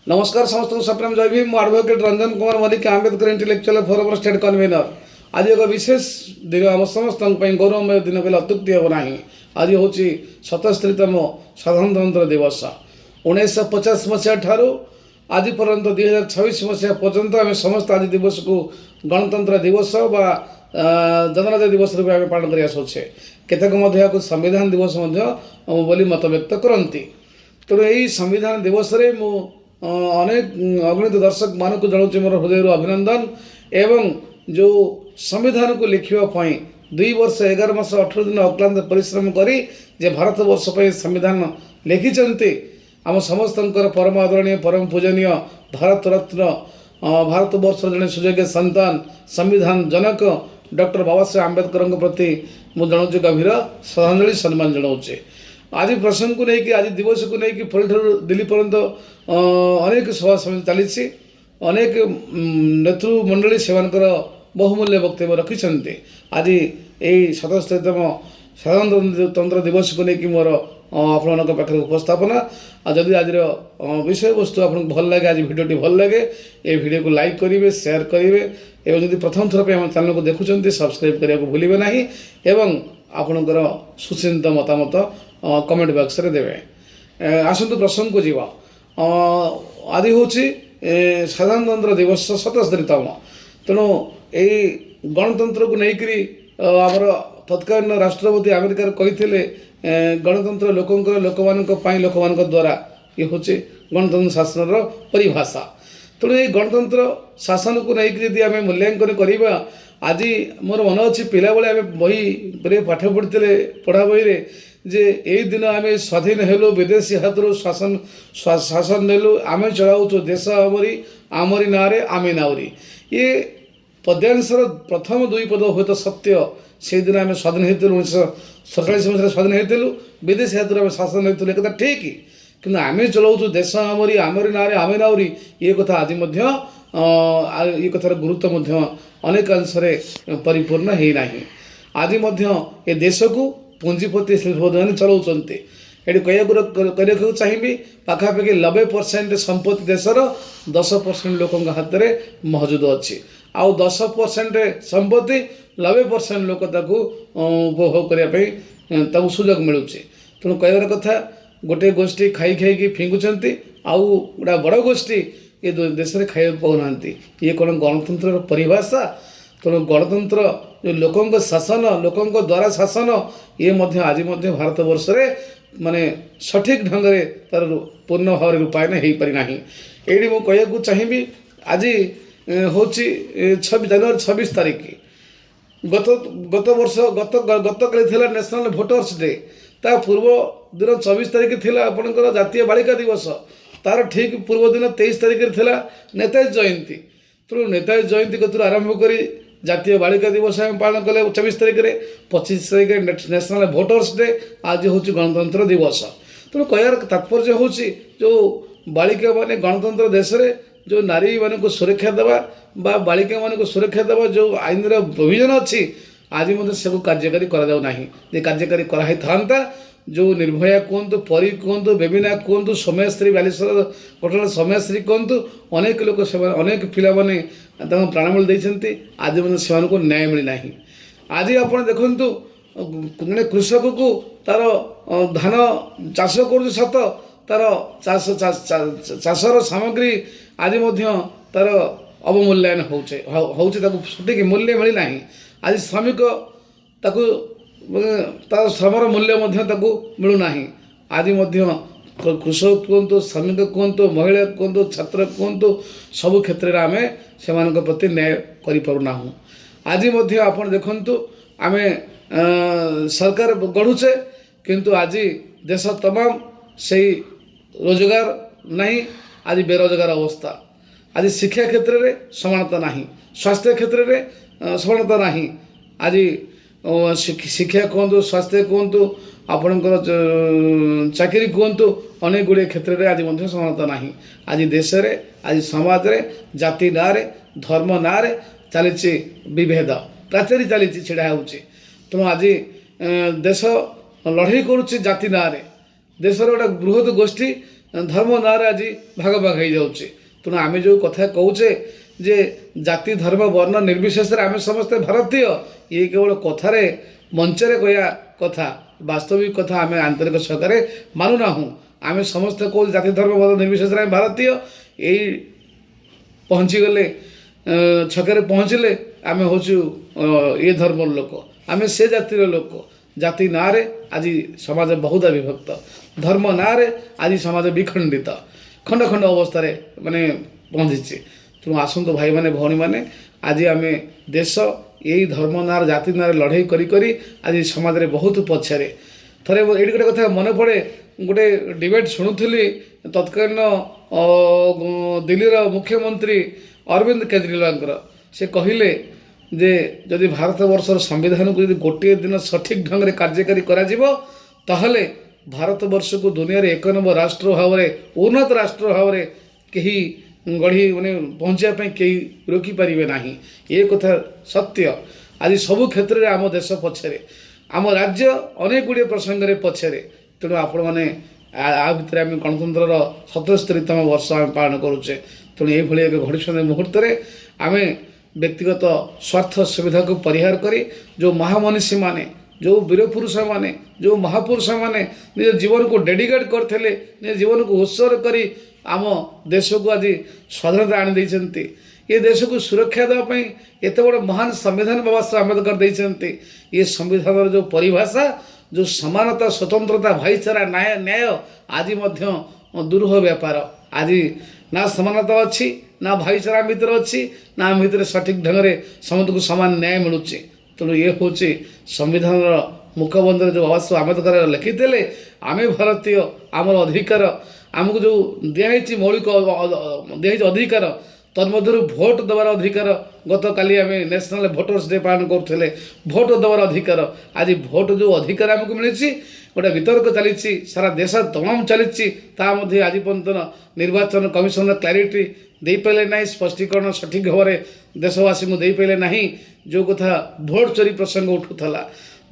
नमस्कार समस्त सप्रेम जय Bhim advocate Ranjan Kumar Mallick Ambedkar intellectual forum state convener आज एक विशेष दिन आम समस्त गौरवमय दिन कहले अत्युक्ति हम ना आज हूँ 77तम साधारणतंत्र दिवस 1950 मसीहा ठारू आज पर्यंत 2026 मसीहा पर्यंत आम समस्त आज दिवस को गणतंत्र दिवस बा जनराज्य दिवस रूप आम पालन कर आसुचे केतक संविधान दिवस बोली मत व्यक्त करती तेणु यही संविधान दिवस रे मु अनेक अगणित दर्शक मान को जनाऊँ मोर हृदय अभिनंदन एवं जो संविधान को लिखापी 2 वर्ष 11 मास 18 दिन अक्लांत परिश्रम करी जे भारत वर्ष पर संविधान लिखिंट आम समस्त परम आदरणीय परम पूजनीय भारत रत्न भारत वर्ष जड़े सुयोग्य संतान संविधान जनक डॉक्टर बाबा साहेब आंबेडकर प्रति मुझे जनाऊँ गभीर श्रद्धांजलि सम्मान जनाऊे आज प्रसंग को लेकिन आज दिवस को लेकिन फल दिल्ली पर्यंत अनेक सभा समिति चली अनेक नेतृमंडली से बहुमूल्य वक्तव्य रखिंट आज यही 77तम साधारणतंत्र दिवस को लेकिन मोर आपण पाखे उपस्थापना जदि आज विषय वस्तु आपको भल लगे आज भिडियोटी भल लगे ये भिडियो को लाइक करेंगे शेयर करेंगे एवं जब प्रथम थर पर चैनल को देखुं सब्सक्राइब करने को भूलें ना एवं आपणकर सुचिंत मतामत कमेंट बॉक्स रे देवे आसतु प्रसंग को जीवा आज हूँ साधारणतंत्र दिवस 77तम तेणु यही गणतंत्र को लेकर आमर तत्कालीन राष्ट्रपति अमेरिकार कही गणतंत्र लोक मान द्वारा ये हूँ गणतंत्र शासन परिभाषा तेणु ये गणतंत्र शासन को लेकर यदि आम मूल्यांकन करवा आज मोर मन अच्छी पिला बेले आम बही पाठ पढ़ते पढ़ा बही जे यही दिन आम स्वाधीन हेलु विदेशी हाथर शासन शासन नेलु आम चलाऊ देश आमरी ना आमे नाउरी ये पद्यांशर प्रथम 2 पद हुए तो सत्य से दिन आम स्वाधीन होते 1947 मसीह स्वाधीन होते विदेशी हाथर आम शासन होते एक कथा ठीक कि आम चलाऊ देश आमरी ना आमे नाउरी ये कथा आज ये कथार गुरुत्व अनेक अंश परिपूर्ण होना आज ये देश को पुंजीपति शिल्पद्वारा चलाउछन्ते ये कहू चाहिए पाखापाखि 90% संपत्ति देशर 10% लोक हाथ में मौजूद अच्छी आउ 10% संपत्ति 90% लोक उपभोग करने सुजोग मिलूँ तेणु कहबार कथा गोटे गोष्ठी खाई खाई फिंगुंट आउ गोटा बड़ गोष्ठी ये देश में खाई पाऊना ये कौन गणतंत्र परिभाषा तेणु गणतंत्र जो लोकों शासन लोकों द्वारा शासन ये आज भारत वर्ष रे माने सठिक ढंग से तार पूर्ण भाव रूपायन हो पारिना ये मुझे चाहिए आज हूँ जनवरी 26 तारीख गत वर्ष गत काली नेशनल भोटर्स डे ता पूर्व दिन 24 तारीख थी आपंकर जातीय बालिका दिवस तार ठीक पूर्व दिन 23 तारीख थी नेताजी जयंती तेणु नेताजी जयंती कतु आरंभ कर जातीय बालिका दिवस आम पालन कले 24 तारीख में 25 तारीख नेशनल भोटर्स डे आज हूँ गणतंत्र दिवस तेणु कहर तात्पर्य हूँ जो बालिका माने गणतंत्र देश में जो नारी मान को सुरक्षा देवा बा बालिका मान को सुरक्षा देवा जो आईन प्रोविजन अच्छी आज सब कार्यकारी कार्यकारी कराई था जो निर्भया कहतु परी कहतु बेबिना कहतु सौम्यश्री बालेश्वर पटना सौम्यश्री कहतु अनेक लोक अनेक पिला माने प्राणबलि देते आज से न्याय मिलना आज आप देखु जड़े कृषक को तार धान चाष कर सत तार चाषर सामग्री आज तार अवमूल्यायन हो सठिक मूल्य मिलना आज श्रमिक ताकू तार श्रमर मूल्य मिलूना आज कृषक कहतु श्रमिक कहतु महिला कहतु छात्र कहतु सबु क्षेत्र में आम से प्रति न्याय करूना आज आप देखु आम सरकार गढ़ुचे किंतु आज देश तमाम से रोजगार नहीं आज बेरोजगार अवस्था आज शिक्षा क्षेत्र में समानता नहीं स्वास्थ्य क्षेत्र में समानता नहीं आज शिक्षा कहतु स्वास्थ्य कहतु आपणकर चाकरी कहतु अनेक गुड़े क्षेत्र में आज समानता नहीं आज देश में आज समाज रे जाति ना धर्म ना चली विभेद प्राचारी चली छिड़ा हो तेणु आज देश लड़ाई करुच्ची जाति ना देशर गोटे बृहत गोष्ठी ଧର୍ମ ନାଁରେ ଆଜି ଭାଗ ଭାଗ ହେଇଯାଉଛି। ତେଣୁ ଆମେ ଯେଉଁ କଥା କହୁଛେ ଯେ ଜାତି ଧର୍ମ ବର୍ଣ୍ଣ ନିର୍ବିଶେଷରେ ଆମେ ସମସ୍ତେ ଭାରତୀୟ, ଇଏ କେବଳ କଥାରେ ମଞ୍ଚରେ କହିବା କଥା, ବାସ୍ତବିକ କଥା ଆମେ ଆନ୍ତରିକ ସହକାରେ ମାନୁନାହୁଁ। ଆମେ ସମସ୍ତେ କହୁଛୁ ଜାତି ଧର୍ମ ବର୍ଣ୍ଣ ନିର୍ବିଶେଷରେ ଆମେ ଭାରତୀୟ। ଏଇ ପହଞ୍ଚିଗଲେ ଛକରେ ପହଞ୍ଚିଲେ ଆମେ ହେଉଛୁ ଏ ଧର୍ମର ଲୋକ, ଆମେ ସେ ଜାତିର ଲୋକ। ଜାତି ନାଁରେ ଆଜି ସମାଜ ବହୁତ ବିଭକ୍ତ, ଧର୍ମ ନାଁରେ ଆଜି ସମାଜ ବିଖଣ୍ଡିତ, ଖଣ୍ଡ ଖଣ୍ଡ ଅବସ୍ଥାରେ ମାନେ ପହଞ୍ଚିଛି। ତେଣୁ ଆସନ୍ତୁ ଭାଇମାନେ ଭଉଣୀମାନେ, ଆଜି ଆମେ ଦେଶ ଏଇ ଧର୍ମ ନାଁରେ ଜାତି ନାଁରେ ଲଢ଼େଇ କରି କରି ଆଜି ସମାଜରେ ବହୁତ ପଛରେ। ଥରେ ଏଇଠି ଗୋଟେ କଥା ମନେ ପଡ଼େ, ଗୋଟେ ଡିବେଟ୍ ଶୁଣୁଥିଲି ତତ୍କାଳୀନ ଦିଲ୍ଲୀର ମୁଖ୍ୟମନ୍ତ୍ରୀ ଅରବିନ୍ଦ କେଜରିୱାଲଙ୍କର। ସେ କହିଲେ ଯେ ଯଦି ଭାରତବର୍ଷର ସମ୍ବିଧାନକୁ ଯଦି ଗୋଟିଏ ଦିନ ସଠିକ୍ ଢଙ୍ଗରେ କାର୍ଯ୍ୟକାରୀ କରାଯିବ, ତାହେଲେ ଭାରତବର୍ଷକୁ ଦୁନିଆରେ 1 ନମ୍ବର ରାଷ୍ଟ୍ର ଭାବରେ, ଉନ୍ନତ ରାଷ୍ଟ୍ର ଭାବରେ କେହି ଗଢ଼ି ମାନେ ପହଞ୍ଚିବା ପାଇଁ କେହି ରୋକିପାରିବେ ନାହିଁ। ଏ କଥା ସତ୍ୟ। ଆଜି ସବୁ କ୍ଷେତ୍ରରେ ଆମ ଦେଶ ପଛରେ, ଆମ ରାଜ୍ୟ ଅନେକ ଗୁଡ଼ିଏ ପ୍ରସଙ୍ଗରେ ପଛରେ। ତେଣୁ ଆପଣମାନେ ଭିତରେ ଆମେ ଗଣତନ୍ତ୍ରର 77ତମ ବର୍ଷ ଆମେ ପାଳନ କରୁଛେ। ତେଣୁ ଏଇଭଳି ଏକ ଘଡ଼ିସନ୍ଧି ମୁହୂର୍ତ୍ତରେ ଆମେ ବ୍ୟକ୍ତିଗତ ସ୍ୱାର୍ଥ ସୁବିଧାକୁ ପରିହାର କରି ଯେଉଁ ମହାମନୀଷୀମାନେ, ଯେଉଁ ବୀରପୁରୁଷମାନେ, ଯେଉଁ ମହାପୁରୁଷମାନେ ନିଜ ଜୀବନକୁ ଡେଡିକେଟ୍ କରିଥିଲେ, ନିଜ ଜୀବନକୁ ଉତ୍ସର୍ଗ କରି ଆମ ଦେଶକୁ ଆଜି ସ୍ୱାଧୀନତା ଆଣିଦେଇଛନ୍ତି, ଏ ଦେଶକୁ ସୁରକ୍ଷା ଦେବା ପାଇଁ ଏତେ ବଡ଼ ମହାନ ସମ୍ବିଧାନ ବାବା ସାହେବ ଆମ୍ବେଦକର ଦେଇଛନ୍ତି। ଏ ସମ୍ବିଧାନର ଯେଉଁ ପରିଭାଷା, ଯେଉଁ ସମାନତା, ସ୍ୱତନ୍ତ୍ରତା, ଭାଇଚାରା, ନ୍ୟାୟ ଆଜି ମଧ୍ୟ ଦୁରୂହ ବ୍ୟାପାର। ଆଜି ନା ସମାନତା ଅଛି, ନା ଭାଇଚାରା ଭିତରେ ଅଛି, ନା ଆମ ଭିତରେ ସଠିକ୍ ଢଙ୍ଗରେ ସମସ୍ତଙ୍କୁ ସମାନ ନ୍ୟାୟ ମିଳୁଛି। ତେଣୁ ଇଏ ହେଉଛି ସମ୍ବିଧାନର ମୁଖବନ୍ଧରେ ଯେଉଁ ବାବା ସାହେବ ଆମ୍ବେଦକର ଲେଖିଥିଲେ, ଆମେ ଭାରତୀୟ, ଆମର ଅଧିକାର, ଆମକୁ ଯେଉଁ ଦିଆହେଇଛି ମୌଳିକ ଦିଆହେଇଛି ଅଧିକାର, ତନ୍ମଧ୍ୟରୁ ଭୋଟ ଦେବାର ଅଧିକାର। ଗତକାଲି ଆମେ ନ୍ୟାସନାଲ୍ ଭୋଟର୍ସ ଡେ ପାଳନ କରୁଥିଲେ। ଭୋଟ ଦେବାର ଅଧିକାର, ଆଜି ଭୋଟ ଯେଉଁ ଅଧିକାର ଆମକୁ ମିଳିଛି, ଗୋଟେ ବିତର୍କ ଚାଲିଛି, ସାରା ଦେଶ ତମାମ ଚାଲିଛି। ତା ମଧ୍ୟ ଆଜି ପର୍ଯ୍ୟନ୍ତ ନିର୍ବାଚନ କମିଶନର କ୍ଲାରିଟି ଦେଇପାରିଲେ ନାହିଁ, ସ୍ପଷ୍ଟୀକରଣ ସଠିକ୍ ଭାବରେ ଦେଶବାସୀଙ୍କୁ ଦେଇପାରିଲେ ନାହିଁ। ଯେଉଁ କଥା ଭୋଟ ଚୋରି ପ୍ରସଙ୍ଗ ଉଠୁଥିଲା,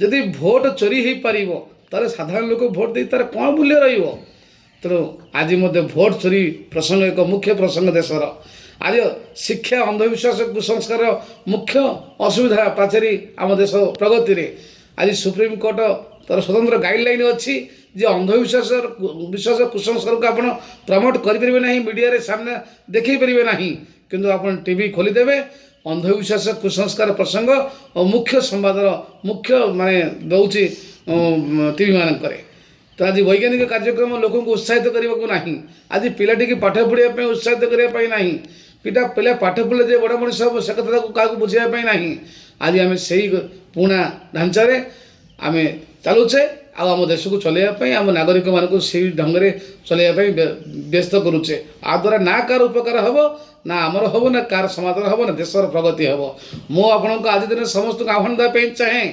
ଯଦି ଭୋଟ ଚୋରି ହେଇପାରିବ ତାହେଲେ ସାଧାରଣ ଲୋକ ଭୋଟ ଦେଇ ତାର କ'ଣ ମୂଲ୍ୟ ରହିବ? ତେଣୁ ଆଜି ମଧ୍ୟ ଭୋଟ ଚୋରି ପ୍ରସଙ୍ଗ ଏକ ମୁଖ୍ୟ ପ୍ରସଙ୍ଗ ଦେଶର। ଆଜି ଶିକ୍ଷା, ଅନ୍ଧବିଶ୍ୱାସ, କୁସଂସ୍କାର ମୁଖ୍ୟ ଅସୁବିଧା ପାଚେରୀ ଆମ ଦେଶ ପ୍ରଗତିରେ। ଆଜି ସୁପ୍ରିମକୋର୍ଟ ତାର ସ୍ୱତନ୍ତ୍ର ଗାଇଡ଼ଲାଇନ୍ ଅଛି ଯେ ବିଶ୍ୱାସ କୁସଂସ୍କାରକୁ ଆପଣ ପ୍ରମୋଟ କରିପାରିବେ ନାହିଁ, ମିଡ଼ିଆରେ ସାମ୍ନା ଦେଖାଇ ପାରିବେ ନାହିଁ, କିନ୍ତୁ ଆପଣ ଟିଭି ଖୋଲିଦେବେ, ଅନ୍ଧବିଶ୍ୱାସ କୁସଂସ୍କାର ପ୍ରସଙ୍ଗ ଓ ମୁଖ୍ୟ ସମ୍ବାଦର ମୁଖ୍ୟ ମାନେ ଦେଉଛି ଟିଭି ମାନଙ୍କରେ। ତ ଆଜି ବୈଜ୍ଞାନିକ କାର୍ଯ୍ୟକ୍ରମ ଲୋକଙ୍କୁ ଉତ୍ସାହିତ କରିବାକୁ ନାହିଁ, ଆଜି ପିଲାଟିକି ପାଠ ପଢ଼ିବା ପାଇଁ ଉତ୍ସାହିତ କରିବା ପାଇଁ ନାହିଁ, ପିଲା ପାଠ ପଢ଼ିଲେ ଯେ ବଡ଼ ମଣିଷ ହେବ ସେ କଥା କାହାକୁ ବୁଝାଇବା ପାଇଁ ନାହିଁ। ଆଜି ଆମେ ସେଇ ପୁରୁଣା ଢାଞ୍ଚାରେ ଆମେ ଚାଲୁଛେ, ଆଉ ଆମ ଦେଶକୁ ଚଲେଇବା ପାଇଁ, ଆମ ନାଗରିକମାନଙ୍କୁ ସେଇ ଢଙ୍ଗରେ ଚଲେଇବା ପାଇଁ ବ୍ୟସ୍ତ କରୁଛେ। ଆ ଦ୍ୱାରା ନା କାହାର ଉପକାର ହେବ, ନା ଆମର ହେବ, ନା କାହାର ସମାଧାନ ହେବ, ନା ଦେଶର ପ୍ରଗତି ହେବ। ମୁଁ ଆପଣଙ୍କୁ ଆଜି ଦିନ ସମସ୍ତଙ୍କୁ ଆହ୍ୱାନ ଦେବା ପାଇଁ ଚାହେଁ,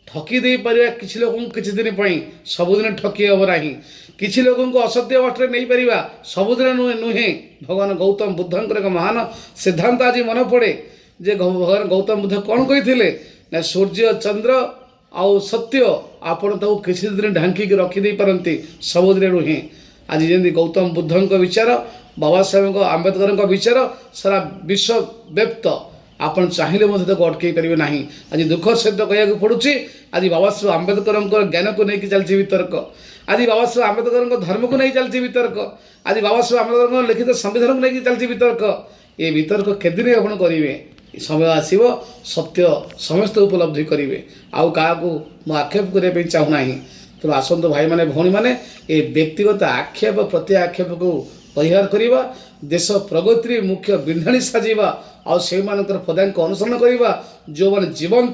ଠକି ଦେଇପାରିବା କିଛି ଲୋକଙ୍କୁ କିଛି ଦିନ ପାଇଁ, ସବୁଦିନ ଠକି ହେବ ନାହିଁ। କିଛି ଲୋକଙ୍କୁ ଅସତ୍ୟ ବାଟରେ ନେଇପାରିବା, ସବୁଦିନ ନୁହେଁ। ଭଗବାନ ଗୌତମ ବୁଦ୍ଧଙ୍କର ଏକ ମହାନ ସିଦ୍ଧାନ୍ତ ଆଜି ମନେ ପଡ଼େ ଯେ ଭଗବାନ ଗୌତମ ବୁଦ୍ଧ କ'ଣ କହିଥିଲେ ନା, ସୂର୍ଯ୍ୟ, ଚନ୍ଦ୍ର ଆଉ ସତ୍ୟ ଆପଣ ତାକୁ କିଛି ଦିନ ଢାଙ୍କିକି ରଖିଦେଇପାରନ୍ତି, ସବୁଦିନ ନୁହେଁ। ଆଜି ଯେମିତି ଗୌତମ ବୁଦ୍ଧଙ୍କ ବିଚାର, ବାବା ସାହେବଙ୍କ ଆମ୍ବେଦକରଙ୍କ ବିଚାର ସାରା ବିଶ୍ୱବ୍ୟାପ୍ତ, ଆପଣ ଚାହିଁଲେ ମଧ୍ୟ ତାକୁ ଅଟକାଇ ପାରିବେ ନାହିଁ। ଆଜି ଦୁଃଖ ସହିତ କହିବାକୁ ପଡ଼ୁଛି, ଆଜି ବାବା ସାହେବ ଆମ୍ବେଦକରଙ୍କର ଜ୍ଞାନକୁ ନେଇକି ଚାଲିଛି ବିତର୍କ, ଆଜି ବାବା ସାହେବ ଆମ୍ବେଦକରଙ୍କ ଧର୍ମକୁ ନେଇ ଚାଲିଛି ବିତର୍କ, ଆଜି ବାବା ସାହେବ ଆମ୍ବେଦକରଙ୍କ ଲିଖିତ ସମ୍ବିଧାନକୁ ନେଇକି ଚାଲିଛି ବିତର୍କ। ଏ ବିତର୍କ କେଦିନ ଆପଣ କରିବେ? ସମୟ ଆସିବ, ସତ୍ୟ ସମସ୍ତେ ଉପଲବ୍ଧି କରିବେ। ଆଉ କାହାକୁ ମୁଁ ଆକ୍ଷେପ କରିବା ପାଇଁ ଚାହୁଁନାହିଁ। ତେଣୁ ଆସନ୍ତୁ ଭାଇମାନେ ଭଉଣୀମାନେ, ଏ ବ୍ୟକ୍ତିଗତ ଆକ୍ଷେପ ପ୍ରତି ଆକ୍ଷେପକୁ ପରିହାର କରିବା, ଦେଶ ପ୍ରଗତିରେ ମୁଖ୍ୟ ବିନ୍ଧାଣୀ ସାଜିବା, ଆଉ ସେଇମାନଙ୍କର ପଦାଙ୍କ ଅନୁସରଣ କରିବା, ଯେଉଁମାନେ ଜୀବନ୍ତ